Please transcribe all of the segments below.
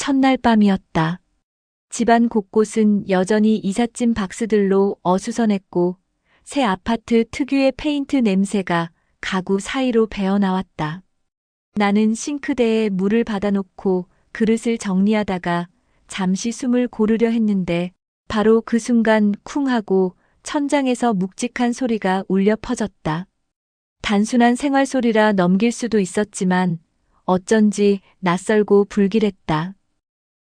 첫날 밤이었다. 집안 곳곳은 여전히 이삿짐 박스들로 어수선했고 새 아파트 특유의 페인트 냄새가 가구 사이로 배어나왔다. 나는 싱크대에 물을 받아놓고 그릇을 정리하다가 잠시 숨을 고르려 했는데 바로 그 순간 쿵 하고 천장에서 묵직한 소리가 울려 퍼졌다. 단순한 생활 소리라 넘길 수도 있었지만 어쩐지 낯설고 불길했다.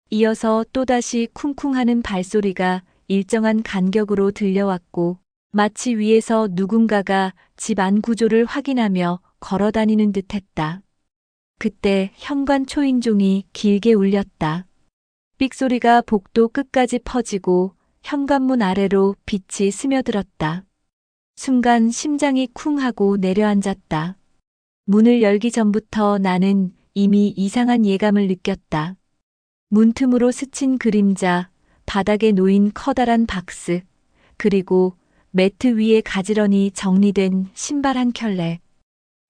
이어서 또다시 쿵쿵하는 발소리가 일정한 간격으로 들려왔고 마치 위에서 누군가가 집 안 구조를 확인하며 걸어 다니는 듯했다. 그때 현관 초인종이 길게 울렸다. 삑소리가 복도 끝까지 퍼지고 현관문 아래로 빛이 스며들었다. 순간 심장이 쿵 하고 내려앉았다. 문을 열기 전부터 나는 이미 이상한 예감을 느꼈다. 문틈으로 스친 그림자, 바닥에 놓인 커다란 박스, 그리고 매트 위에 가지런히 정리된 신발 한 켤레.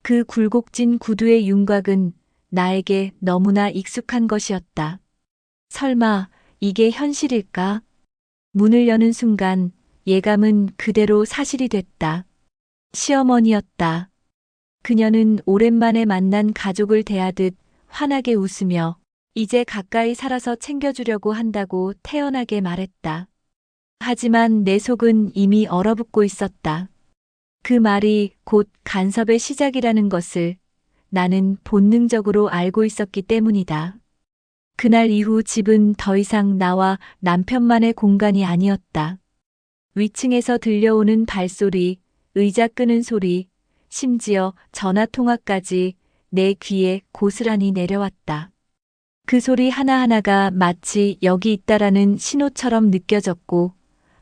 그 굴곡진 구두의 윤곽은 나에게 너무나 익숙한 것이었다. 설마 이게 현실일까? 문을 여는 순간 예감은 그대로 사실이 됐다. 시어머니였다. 그녀는 오랜만에 만난 가족을 대하듯 환하게 웃으며 이제 가까이 살아서 챙겨주려고 한다고 태연하게 말했다. 하지만 내 속은 이미 얼어붙고 있었다. 그 말이 곧 간섭의 시작이라는 것을 나는 본능적으로 알고 있었기 때문이다. 그날 이후 집은 더 이상 나와 남편만의 공간이 아니었다. 위층에서 들려오는 발소리, 의자 끄는 소리, 심지어 전화통화까지 내 귀에 고스란히 내려왔다. 그 소리 하나하나가 마치 여기 있다라는 신호처럼 느껴졌고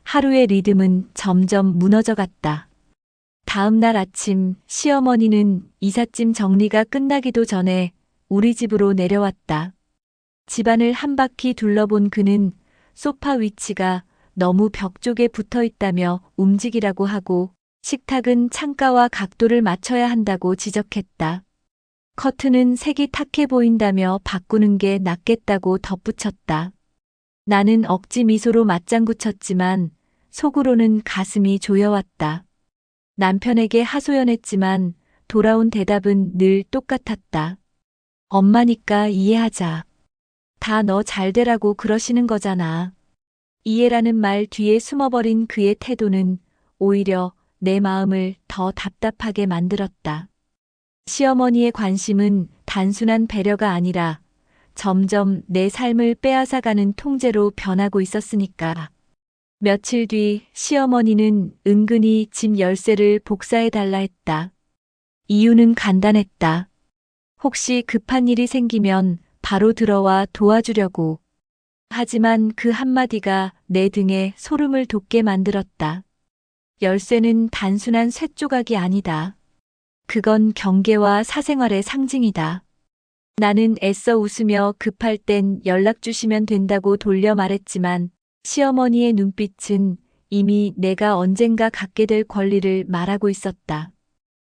하루의 리듬은 점점 무너져 갔다. 다음 날 아침 시어머니는 이삿짐 정리가 끝나기도 전에 우리 집으로 내려왔다. 집안을 한 바퀴 둘러본 그는 소파 위치가 너무 벽 쪽에 붙어 있다며 움직이라고 하고 식탁은 창가와 각도를 맞춰야 한다고 지적했다. 커튼은 색이 탁해 보인다며 바꾸는 게 낫겠다고 덧붙였다. 나는 억지 미소로 맞장구 쳤지만 속으로는 가슴이 조여왔다. 남편에게 하소연했지만 돌아온 대답은 늘 똑같았다. 엄마니까 이해하자. 다 너 잘 되라고 그러시는 거잖아. 이해라는 말 뒤에 숨어버린 그의 태도는 오히려 내 마음을 더 답답하게 만들었다. 시어머니의 관심은 단순한 배려가 아니라 점점 내 삶을 빼앗아가는 통제로 변하고 있었으니까. 며칠 뒤 시어머니는 은근히 집 열쇠를 복사해달라 했다. 이유는 간단했다. 혹시 급한 일이 생기면 바로 들어와 도와주려고. 하지만 그 한마디가 내 등에 소름을 돋게 만들었다. 열쇠는 단순한 쇳조각이 아니다. 그건 경계와 사생활의 상징이다. 나는 애써 웃으며 급할 땐 연락 주시면 된다고 돌려 말했지만 시어머니의 눈빛은 이미 내가 언젠가 갖게 될 권리를 말하고 있었다.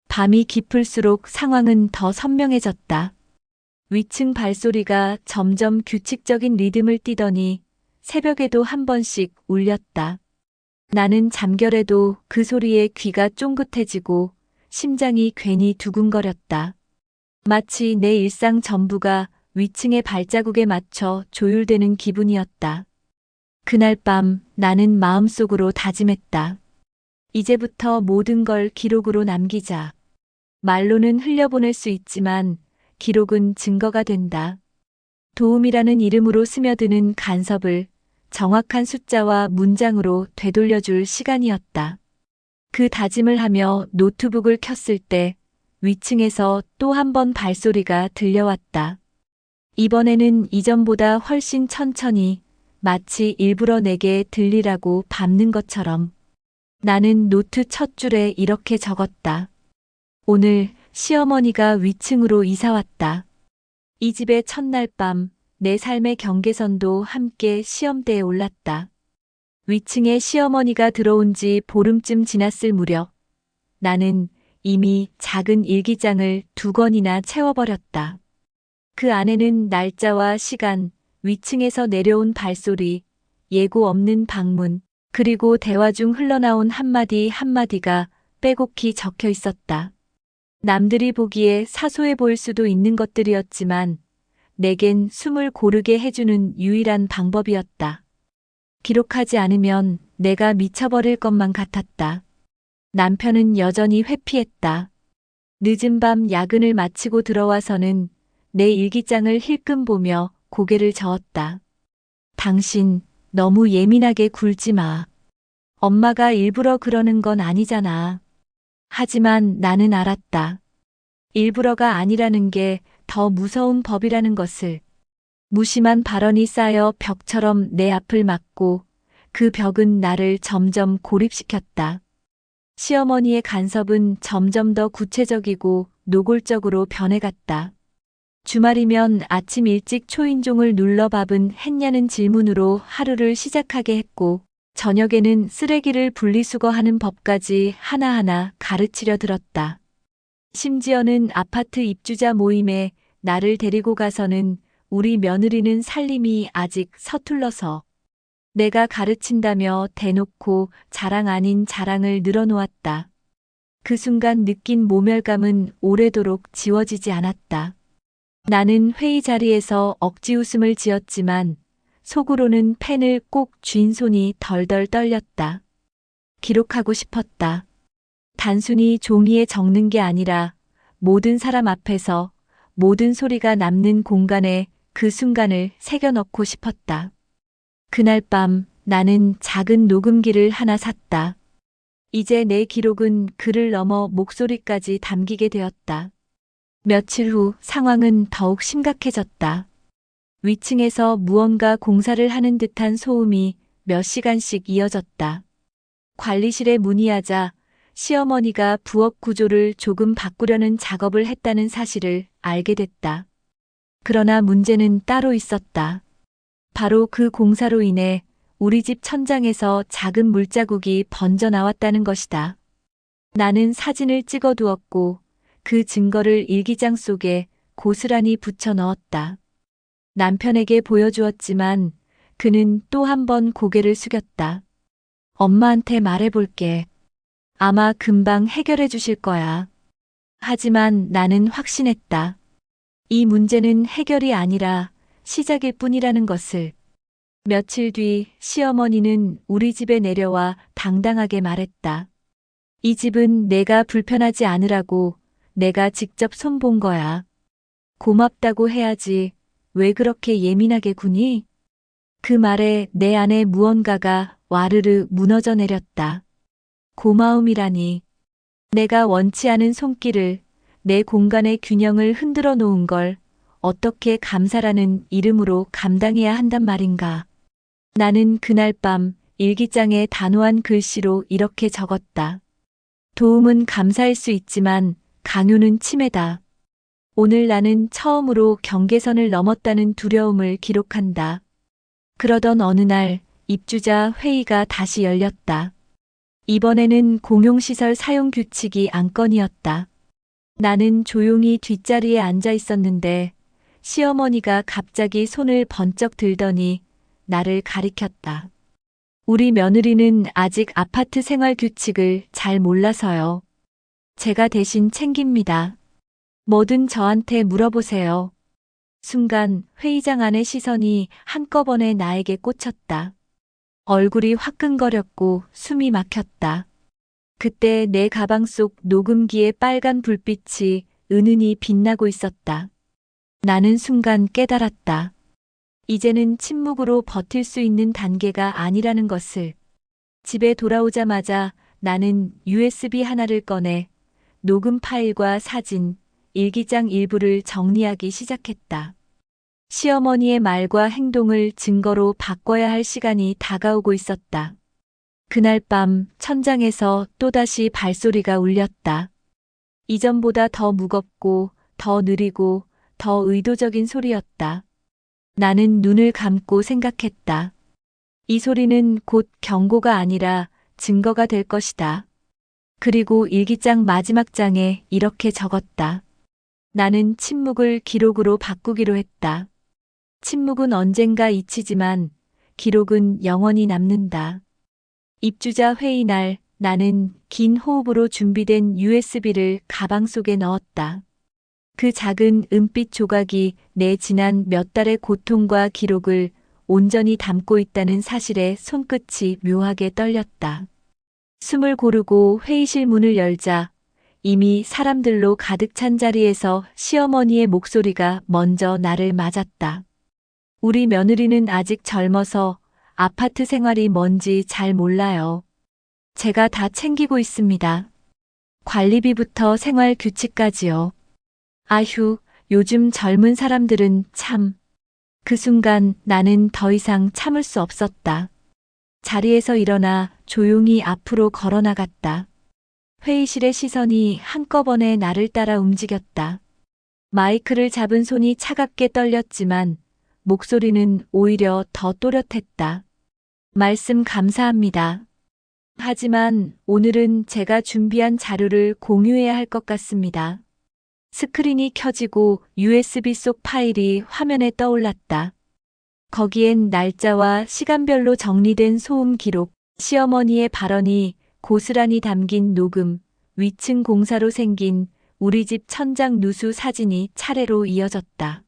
밤이 깊을수록 상황은 더 선명해졌다. 위층 발소리가 점점 규칙적인 리듬을 띠더니 새벽에도 한 번씩 울렸다. 나는 잠결에도 그 소리에 귀가 쫑긋해지고 심장이 괜히 두근거렸다. 마치 내 일상 전부가 위층의 발자국에 맞춰 조율되는 기분이었다. 그날 밤 나는 마음속으로 다짐했다. 이제부터 모든 걸 기록으로 남기자. 말로는 흘려보낼 수 있지만 기록은 증거가 된다. 도움이라는 이름으로 스며드는 간섭을 정확한 숫자와 문장으로 되돌려줄 시간이었다. 그 다짐을 하며 노트북을 켰을 때 위층에서 또 한 번 발소리가 들려왔다. 이번에는 이전보다 훨씬 천천히 마치 일부러 내게 들리라고 밟는 것처럼. 나는 노트 첫 줄에 이렇게 적었다. 오늘 시어머니가 위층으로 이사 왔다. 이 집의 첫날 밤 내 삶의 경계선도 함께 시험대에 올랐다. 위층에 시어머니가 들어온 지 보름쯤 지났을 무렵 나는 이미 작은 일기장을 2권이나 채워버렸다. 그 안에는 날짜와 시간, 위층에서 내려온 발소리, 예고 없는 방문, 그리고 대화 중 흘러나온 한마디 한마디가 빼곡히 적혀 있었다. 남들이 보기에 사소해 보일 수도 있는 것들이었지만 내겐 숨을 고르게 해주는 유일한 방법이었다. 기록하지 않으면 내가 미쳐버릴 것만 같았다. 남편은 여전히 회피했다. 늦은 밤 야근을 마치고 들어와서는 내 일기장을 힐끔 보며 고개를 저었다. 당신 너무 예민하게 굴지 마. 엄마가 일부러 그러는 건 아니잖아. 하지만 나는 알았다. 일부러가 아니라는 게 더 무서운 법이라는 것을. 무심한 발언이 쌓여 벽처럼 내 앞을 막고 그 벽은 나를 점점 고립시켰다. 시어머니의 간섭은 점점 더 구체적이고 노골적으로 변해갔다. 주말이면 아침 일찍 초인종을 눌러 밥은 했냐는 질문으로 하루를 시작하게 했고, 저녁에는 쓰레기를 분리수거하는 법까지 하나하나 가르치려 들었다. 심지어는 아파트 입주자 모임에 나를 데리고 가서는 우리 며느리는 살림이 아직 서툴러서 내가 가르친다며 대놓고 자랑 아닌 자랑을 늘어놓았다. 그 순간 느낀 모멸감은 오래도록 지워지지 않았다. 나는 회의 자리에서 억지 웃음을 지었지만 속으로는 펜을 꼭 쥔 손이 덜덜 떨렸다. 기록하고 싶었다. 단순히 종이에 적는 게 아니라 모든 사람 앞에서 모든 소리가 남는 공간에 그 순간을 새겨넣고 싶었다. 그날 밤 나는 작은 녹음기를 하나 샀다. 이제 내 기록은 글을 넘어 목소리까지 담기게 되었다. 며칠 후 상황은 더욱 심각해졌다. 위층에서 무언가 공사를 하는 듯한 소음이 몇 시간씩 이어졌다. 관리실에 문의하자 시어머니가 부엌 구조를 조금 바꾸려는 작업을 했다는 사실을 알게 됐다. 그러나 문제는 따로 있었다. 바로 그 공사로 인해 우리 집 천장에서 작은 물자국이 번져 나왔다는 것이다. 나는 사진을 찍어 두었고 그 증거를 일기장 속에 고스란히 붙여 넣었다. 남편에게 보여주었지만 그는 또 한 번 고개를 숙였다. 엄마한테 말해볼게. 아마 금방 해결해 주실 거야. 하지만 나는 확신했다. 이 문제는 해결이 아니라 시작일 뿐이라는 것을. 며칠 뒤 시어머니는 우리 집에 내려와 당당하게 말했다. 이 집은 내가 불편하지 않으라고 내가 직접 손본 거야. 고맙다고 해야지. 왜 그렇게 예민하게 구니? 그 말에 내 안에 무언가가 와르르 무너져 내렸다. 고마움이라니. 내가 원치 않은 손길을, 내 공간의 균형을 흔들어 놓은 걸 어떻게 감사라는 이름으로 감당해야 한단 말인가. 나는 그날 밤 일기장에 단호한 글씨로 이렇게 적었다. 도움은 감사일 수 있지만 강요는 침해다. 오늘 나는 처음으로 경계선을 넘었다는 두려움을 기록한다. 그러던 어느 날 입주자 회의가 다시 열렸다. 이번에는 공용시설 사용 규칙이 안건이었다. 나는 조용히 뒷자리에 앉아 있었는데 시어머니가 갑자기 손을 번쩍 들더니 나를 가리켰다. 우리 며느리는 아직 아파트 생활 규칙을 잘 몰라서요. 제가 대신 챙깁니다. 뭐든 저한테 물어보세요. 순간 회의장 안의 시선이 한꺼번에 나에게 꽂혔다. 얼굴이 화끈거렸고 숨이 막혔다. 그때 내 가방 속 녹음기의 빨간 불빛이 은은히 빛나고 있었다. 나는 순간 깨달았다. 이제는 침묵으로 버틸 수 있는 단계가 아니라는 것을. 집에 돌아오자마자 나는 USB 하나를 꺼내 녹음 파일과 사진, 일기장 일부를 정리하기 시작했다. 시어머니의 말과 행동을 증거로 바꿔야 할 시간이 다가오고 있었다. 그날 밤 천장에서 또다시 발소리가 울렸다. 이전보다 더 무겁고 더 느리고 더 의도적인 소리였다. 나는 눈을 감고 생각했다. 이 소리는 곧 경고가 아니라 증거가 될 것이다. 그리고 일기장 마지막 장에 이렇게 적었다. 나는 침묵을 기록으로 바꾸기로 했다. 침묵은 언젠가 잊히지만 기록은 영원히 남는다. 입주자 회의 날 나는 긴 호흡으로 준비된 USB를 가방 속에 넣었다. 그 작은 은빛 조각이 내 지난 몇 달의 고통과 기록을 온전히 담고 있다는 사실에 손끝이 묘하게 떨렸다. 숨을 고르고 회의실 문을 열자 이미 사람들로 가득 찬 자리에서 시어머니의 목소리가 먼저 나를 맞았다. 우리 며느리는 아직 젊어서 아파트 생활이 뭔지 잘 몰라요. 제가 다 챙기고 있습니다. 관리비부터 생활 규칙까지요. 아휴, 요즘 젊은 사람들은 참. 그 순간 나는 더 이상 참을 수 없었다. 자리에서 일어나 조용히 앞으로 걸어 나갔다. 회의실의 시선이 한꺼번에 나를 따라 움직였다. 마이크를 잡은 손이 차갑게 떨렸지만 목소리는 오히려 더 또렷했다. 말씀 감사합니다. 하지만 오늘은 제가 준비한 자료를 공유해야 할 것 같습니다. 스크린이 켜지고 USB 속 파일이 화면에 떠올랐다. 거기엔 날짜와 시간별로 정리된 소음 기록, 시어머니의 발언이 고스란히 담긴 녹음, 위층 공사로 생긴 우리 집 천장 누수 사진이 차례로 이어졌다.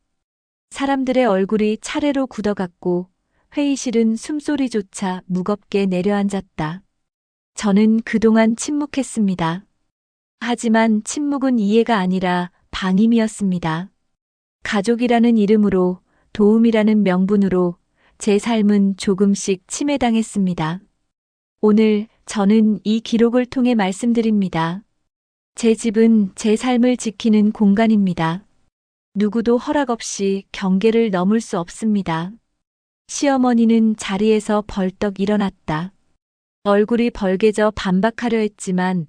사람들의 얼굴이 차례로 굳어갔고 회의실은 숨소리조차 무겁게 내려앉았다. 저는 그동안 침묵했습니다. 하지만 침묵은 이해가 아니라 방임이었습니다. 가족이라는 이름으로, 도움이라는 명분으로 제 삶은 조금씩 침해당했습니다. 오늘 저는 이 기록을 통해 말씀드립니다. 제 집은 제 삶을 지키는 공간입니다. 누구도 허락 없이 경계를 넘을 수 없습니다. 시어머니는 자리에서 벌떡 일어났다. 얼굴이 벌개져 반박하려 했지만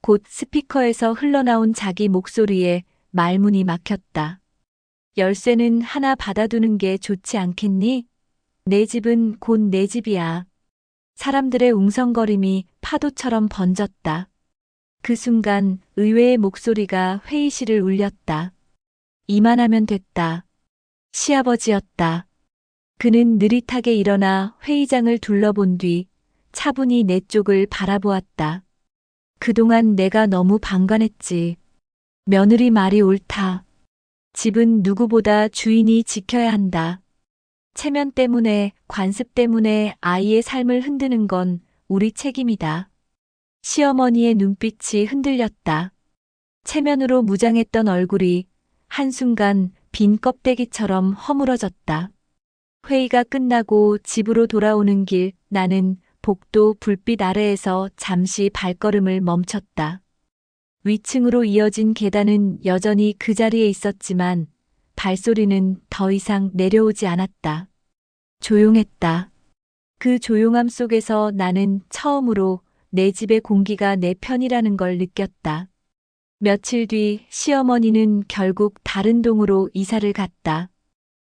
곧 스피커에서 흘러나온 자기 목소리에 말문이 막혔다. 열쇠는 하나 받아두는 게 좋지 않겠니? 내 집은 곧 내 집이야. 사람들의 웅성거림이 파도처럼 번졌다. 그 순간 의외의 목소리가 회의실을 울렸다. 이만하면 됐다. 시아버지였다. 그는 느릿하게 일어나 회의장을 둘러본 뒤 차분히 내 쪽을 바라보았다. 그동안 내가 너무 방관했지. 며느리 말이 옳다. 집은 누구보다 주인이 지켜야 한다. 체면 때문에, 관습 때문에 아이의 삶을 흔드는 건 우리 책임이다. 시어머니의 눈빛이 흔들렸다. 체면으로 무장했던 얼굴이 한순간 빈 껍데기처럼 허물어졌다. 회의가 끝나고 집으로 돌아오는 길 나는 복도 불빛 아래에서 잠시 발걸음을 멈췄다. 위층으로 이어진 계단은 여전히 그 자리에 있었지만 발소리는 더 이상 내려오지 않았다. 조용했다. 그 조용함 속에서 나는 처음으로 내 집의 공기가 내 편이라는 걸 느꼈다. 며칠 뒤 시어머니는 결국 다른 동으로 이사를 갔다.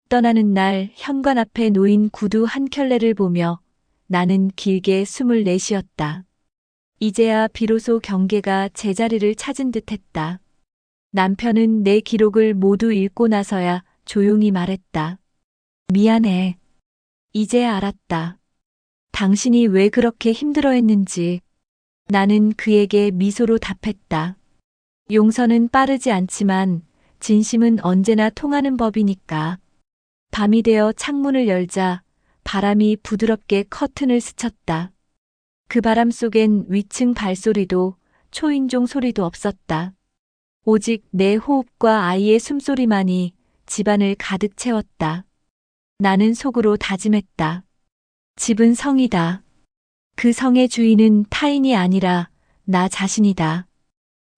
떠나는 날 현관 앞에 놓인 구두 한 켤레를 보며 나는 길게 숨을 내쉬었다. 이제야 비로소 경계가 제자리를 찾은 듯했다. 남편은 내 기록을 모두 읽고 나서야 조용히 말했다. 미안해. 이제야 알았다. 당신이 왜 그렇게 힘들어했는지. 나는 그에게 미소로 답했다. 용서는 빠르지 않지만 진심은 언제나 통하는 법이니까. 밤이 되어 창문을 열자 바람이 부드럽게 커튼을 스쳤다. 그 바람 속엔 위층 발소리도 초인종 소리도 없었다. 오직 내 호흡과 아이의 숨소리만이 집안을 가득 채웠다. 나는 속으로 다짐했다. 집은 성이다. 그 성의 주인은 타인이 아니라 나 자신이다.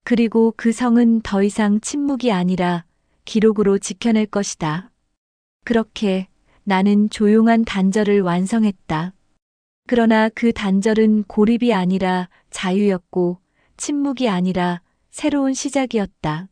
그리고 그 성은 더 이상 침묵이 아니라 기록으로 지켜낼 것이다. 그렇게 나는 조용한 단절을 완성했다. 그러나 그 단절은 고립이 아니라 자유였고 침묵이 아니라 새로운 시작이었다.